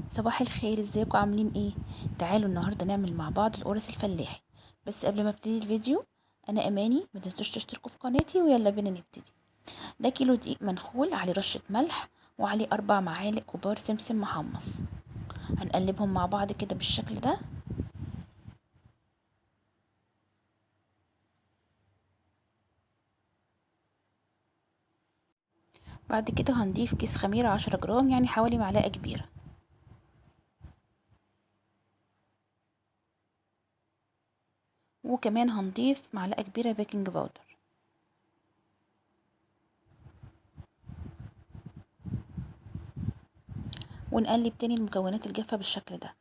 صباح الخير، ازيكم عاملين ايه؟ تعالوا النهارده نعمل مع بعض القرص الفلاحي. بس قبل ما ابتدي الفيديو، انا اماني، ما تنسوش تشتركوا في قناتي ويلا بينا نبتدي. ده كيلو دقيق منخول عليه رشة ملح وعليه 4 معالق كبار سمسم محمص. هنقلبهم مع بعض كده بالشكل ده. بعد كده هنضيف كيس خميرة 10 جرام، يعني حوالي معلقة كبيرة. وكمان هنضيف معلقة كبيرة بيكنج باودر. ونقلب تاني المكونات الجافة بالشكل ده.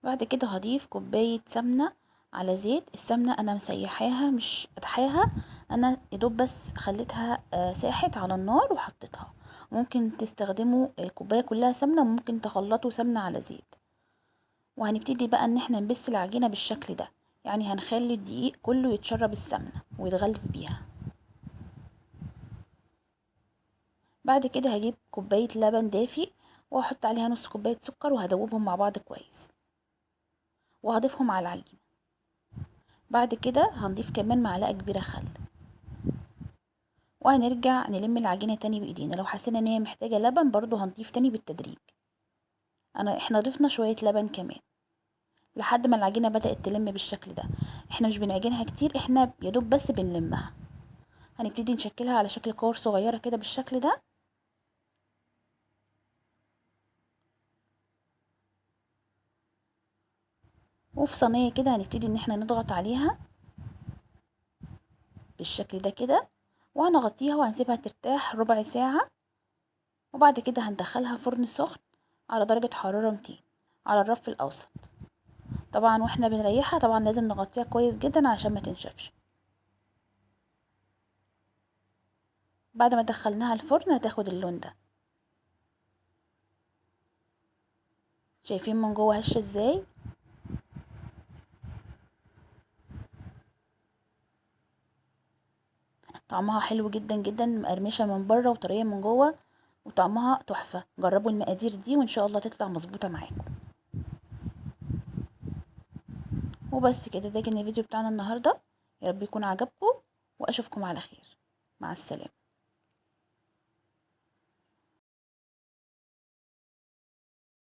بعد كده هضيف كوباية سمنة على زيت. السمنة انا مسيحاها مش قدحاها، انا يدوب بس خليتها ساحت على النار وحطيتها. ممكن تستخدموا كوباية كلها سمنة، وممكن تخلطوا سمنة على زيت. وهنبتدي بقى ان احنا نبس العجينة بالشكل ده، يعني هنخلي الدقيق كله يتشرب السمنة ويتغلف بيها. بعد كده هجيب كوباية لبن دافي واحط عليها نص كوباية سكر وهدوبهم مع بعض كويس، وهضيفهم على العجينة. بعد كده هنضيف كمان معلقة كبيرة خل، وهنرجع نلم العجينة تاني بايدينا. لو حسينا ان هي محتاجة لبن برضو هنضيف تاني بالتدريج. احنا ضفنا شوية لبن كمان لحد ما العجينة بدأت تلم بالشكل ده. احنا مش بنعجنها كتير، احنا يدوب بس بنلمها. هنبتدي نشكلها على شكل كور صغيرة كده بالشكل ده. وفي صينية كده هنبتدي ان احنا نضغط عليها بالشكل ده كده، وهنغطيها وهنسيبها ترتاح ربع ساعة. وبعد كده هندخلها فرن سخن على درجة حرارة 200 على الرف الأوسط. طبعا واحنا بنريحها طبعا لازم نغطيها كويس جدا عشان ما تنشفش. بعد ما دخلناها الفرن هتاخد اللون ده. شايفين من جوه هشة ازاي؟ طعمها حلو جدا جدا، مقرمشة من بره وطرية من جوه، وطعمها تحفة. جربوا المقادير دي وان شاء الله تطلع مظبوطة معاكم. وبس كده، ده كان الفيديو بتاعنا النهاردة. يا رب يكون عجبكم، واشوفكم على خير. مع السلامة.